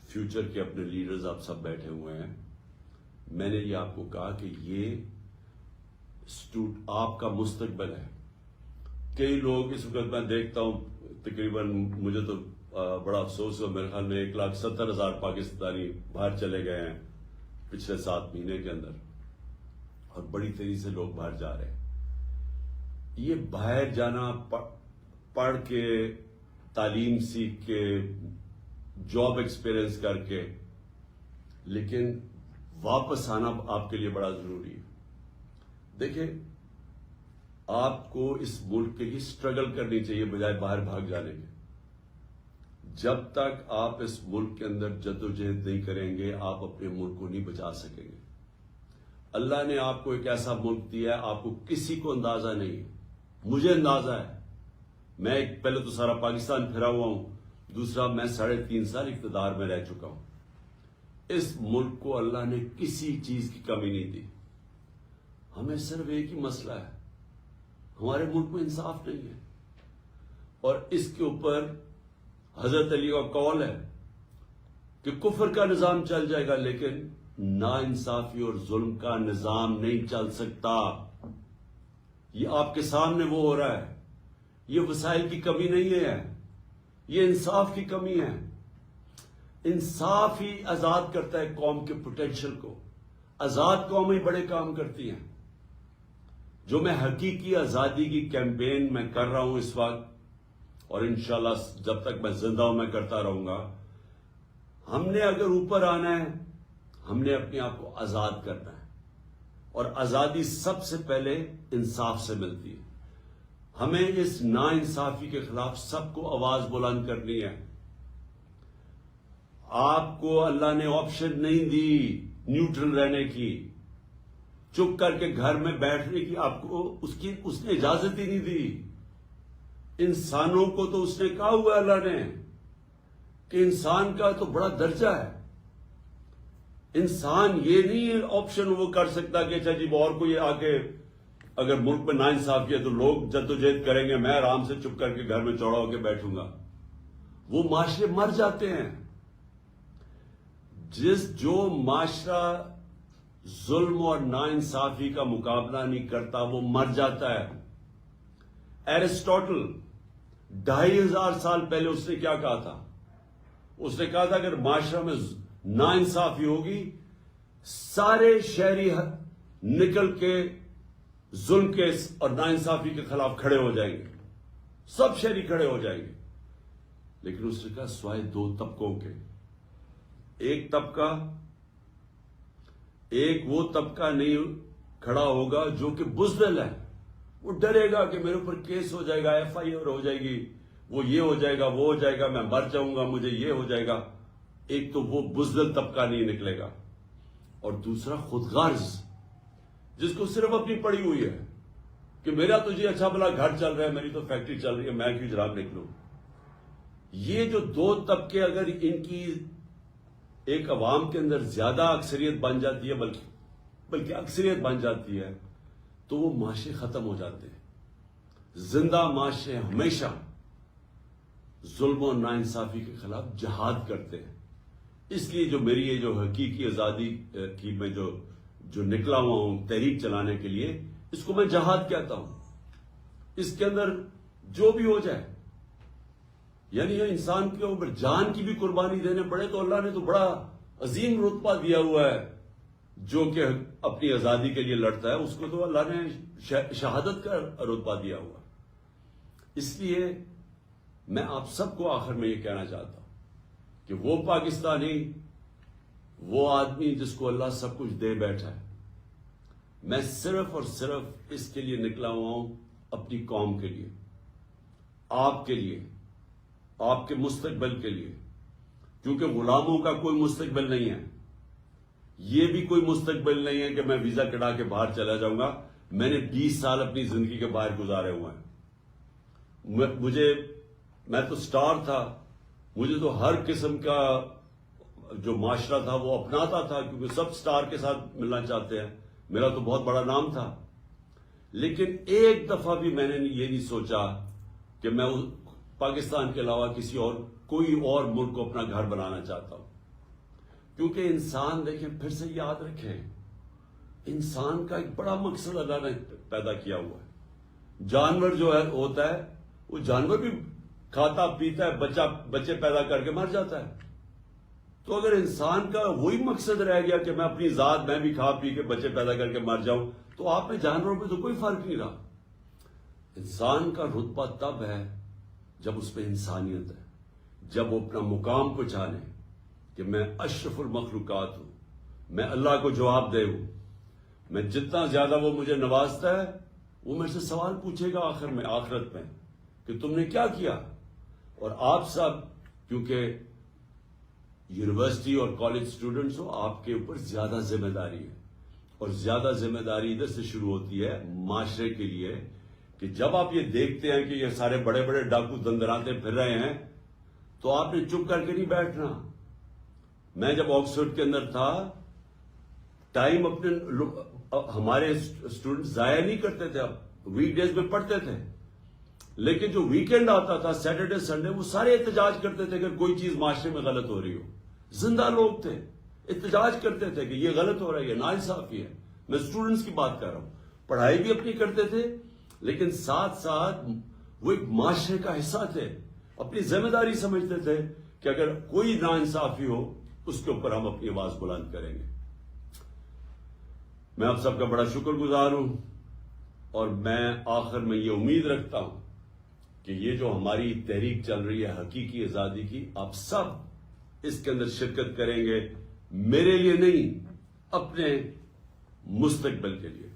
Future کے اپنے leaders آپ سب بیٹھے ہوئے ہیں. میں نے یہ آپ کو کہا کہ یہ آپ کا مستقبل ہے. کئی لوگ اس وقت میں دیکھتا ہوں تقریباً مجھے تو بڑا افسوس ہے، میرے خیال میں 1,70,000 پاکستانی باہر چلے گئے ہیں پچھلے 7 مہینے کے اندر، اور بڑی تیزی سے لوگ باہر جا رہے ہیں. یہ باہر جانا پڑھ کے، تعلیم سیکھ کے، جاب ایکسپیرئنس کر کے، لیکن واپس آنا آپ کے لیے بڑا ضروری ہے. دیکھیں، آپ کو اس ملک کے لیے اسٹرگل کرنی چاہیے بجائے باہر بھاگ جانے کے. جب تک آپ اس ملک کے اندر جدوجہد نہیں کریں گے، آپ اپنے ملک کو نہیں بچا سکیں گے. اللہ نے آپ کو ایک ایسا ملک دیا ہے، آپ کو کسی کو اندازہ نہیں ہے. مجھے اندازہ ہے. میں پہلے تو سارا پاکستان پھرا ہوا ہوں، دوسرا میں 3.5 سال اقتدار میں رہ چکا ہوں. اس ملک کو اللہ نے کسی چیز کی کمی نہیں دی. ہمیں صرف ایک ہی مسئلہ ہے، ہمارے ملک میں انصاف نہیں ہے. اور اس کے اوپر حضرت علی کا قول ہے کہ کفر کا نظام چل جائے گا لیکن نا انصافی اور ظلم کا نظام نہیں چل سکتا. یہ آپ کے سامنے وہ ہو رہا ہے. یہ وسائل کی کمی نہیں ہے، یہ انصاف کی کمی ہے. انصاف ہی آزاد کرتا ہے قوم کے پوٹینشل کو. آزاد قوم ہی بڑے کام کرتی ہیں. جو میں حقیقی آزادی کی کیمپین میں کر رہا ہوں اس وقت، اور انشاءاللہ جب تک میں زندہ ہوں میں کرتا رہوں گا. ہم نے اگر اوپر آنا ہے، ہم نے اپنے آپ کو آزاد کرنا ہے. اور آزادی سب سے پہلے انصاف سے ملتی ہے. ہمیں اس نا انصافی کے خلاف سب کو آواز بلند کرنی ہے. آپ کو اللہ نے آپشن نہیں دی نیوٹرل رہنے کی، چپ کر کے گھر میں بیٹھنے کی. آپ کو اس نے اجازت ہی نہیں دی. انسانوں کو تو اس نے کہا ہوا اللہ نے کہ انسان کا تو بڑا درجہ ہے. انسان یہ نہیں آپشن وہ کر سکتا کہ اچھا جی اور کوئی آ کے اگر ملک میں ناانصافی ہے تو لوگ جدوجہد کریں گے، میں آرام سے چپ کر کے گھر میں چوڑا ہو کے بیٹھوں گا. وہ معاشرے مر جاتے ہیں. جو معاشرہ ظلم اور ناانصافی کا مقابلہ نہیں کرتا وہ مر جاتا ہے. ایرسٹوٹل 2500 سال پہلے اس نے کیا کہا تھا؟ اس نے کہا تھا اگر معاشرہ میں ناانصافی ہوگی، سارے شہری نکل کے ظلم کے اور ناانصافی کے خلاف کھڑے ہو جائیں گے. سب شہری کھڑے ہو جائیں گے. لیکن اس نے کہا سوائے 2 طبقوں کے. ایک وہ طبقہ نہیں کھڑا ہوگا جو کہ بزدل ہے. وہ ڈرے گا کہ میرے اوپر کیس ہو جائے گا، FIR ہو جائے گی، وہ یہ ہو جائے گا، وہ ہو جائے گا، میں مر جاؤں گا، مجھے یہ ہو جائے گا. ایک تو وہ بزدل طبقہ نہیں نکلے گا. اور دوسرا خود غرض، جس کو صرف اپنی پڑی ہوئی ہے کہ میرا تو جی اچھا بھلا گھر چل رہا ہے، میری تو فیکٹری چل رہی ہے، میں کیوں جناب نکلوں. یہ جو 2 طبقے اگر ان کی ایک عوام کے اندر زیادہ اکثریت بن جاتی ہے، بلکہ اکثریت بن جاتی ہے، تو وہ معاشرے ختم ہو جاتے ہیں. زندہ معاشرے ہمیشہ ظلم و ناانصافی کے خلاف جہاد کرتے ہیں. اس لیے جو میری یہ جو حقیقی آزادی کی میں جو نکلا ہوا ہوں تحریک چلانے کے لیے، اس کو میں جہاد کہتا ہوں. اس کے اندر جو بھی ہو جائے، یعنی انسان کے اوپر جان کی بھی قربانی دینے پڑے تو اللہ نے تو بڑا عظیم رتبہ دیا ہوا ہے. جو کہ اپنی آزادی کے لیے لڑتا ہے اس کو تو اللہ نے شہادت کا رتبہ دیا ہوا. اس لیے میں آپ سب کو آخر میں یہ کہنا چاہتا ہوں کہ وہ پاکستانی، وہ آدمی جس کو اللہ سب کچھ دے بیٹھا ہے، میں صرف اور صرف اس کے لیے نکلا ہوا ہوں اپنی قوم کے لیے، آپ کے لیے، آپ کے مستقبل کے لیے. کیونکہ غلاموں کا کوئی مستقبل نہیں ہے. یہ بھی کوئی مستقبل نہیں ہے کہ میں ویزا کٹا کے باہر چلا جاؤں گا. میں نے 20 سال اپنی زندگی کے باہر گزارے ہوئے ہیں. میں تو سٹار تھا. مجھے تو ہر قسم کا جو معاشرہ تھا وہ اپناتا تھا، کیونکہ سب سٹار کے ساتھ ملنا چاہتے ہیں. میرا تو بہت بڑا نام تھا. لیکن ایک دفعہ بھی میں نے یہ نہیں سوچا کہ میں پاکستان کے علاوہ کوئی اور ملک کو اپنا گھر بنانا چاہتا ہوں. کیونکہ انسان دیکھیں پھر سے یاد رکھیں، انسان کا ایک بڑا مقصد اللہ نے پیدا کیا ہوا ہے. جانور جو ہے ہوتا ہے وہ جانور بھی کھاتا پیتا ہے، بچے پیدا کر کے مر جاتا ہے. تو اگر انسان کا وہی مقصد رہ گیا کہ میں اپنی ذات میں بھی کھا پی کے بچے پیدا کر کے مر جاؤں، تو آپ میں جانوروں پہ تو کوئی فرق نہیں رہا. انسان کا رتبہ تب ہے جب اس پہ انسانیت ہے، جب وہ اپنا مقام کو جانے کہ میں اشرف المخلوقات ہوں، میں اللہ کو جواب دے ہوں، میں جتنا زیادہ وہ مجھے نوازتا ہے وہ میرے سے سوال پوچھے گا آخرت میں کہ تم نے کیا کیا. اور آپ سب کیونکہ یونیورسٹی اور کالج اسٹوڈنٹس ہو، آپ کے اوپر زیادہ ذمہ داری ہے، اور زیادہ ذمہ داری ادھر سے شروع ہوتی ہے معاشرے کے لیے کہ جب آپ یہ دیکھتے ہیں کہ یہ سارے بڑے بڑے ڈاکو دندراتے پھر رہے ہیں تو آپ نے چپ کر کے نہیں بیٹھنا. میں جب آکسفورڈ کے اندر تھا، ٹائم اپنے ہمارے اسٹوڈنٹ ضائع نہیں کرتے تھے، اب ویک ڈیز میں پڑھتے تھے، لیکن جو ویکینڈ آتا تھا سیٹرڈے سنڈے وہ سارے احتجاج کرتے تھے کہ کوئی چیز معاشرے میں غلط ہو رہی ہو. زندہ لوگ تھے، احتجاج کرتے تھے کہ یہ غلط ہو رہا ہے، یہ ناانصافی ہے. میں اسٹوڈنٹس کی بات کر رہا ہوں، پڑھائی بھی اپنی کرتے تھے لیکن ساتھ ساتھ وہ ایک معاشرے کا حصہ تھے، اپنی ذمہ داری سمجھتے تھے کہ اگر کوئی ناانصافی ہو اس کے اوپر ہم اپنی آواز بلند کریں گے. میں آپ سب کا بڑا شکر گزار ہوں، اور میں آخر میں یہ امید رکھتا ہوں کہ یہ جو ہماری تحریک چل رہی ہے حقیقی آزادی کی، آپ سب اس کے اندر شرکت کریں گے، میرے لیے نہیں، اپنے مستقبل کے لیے.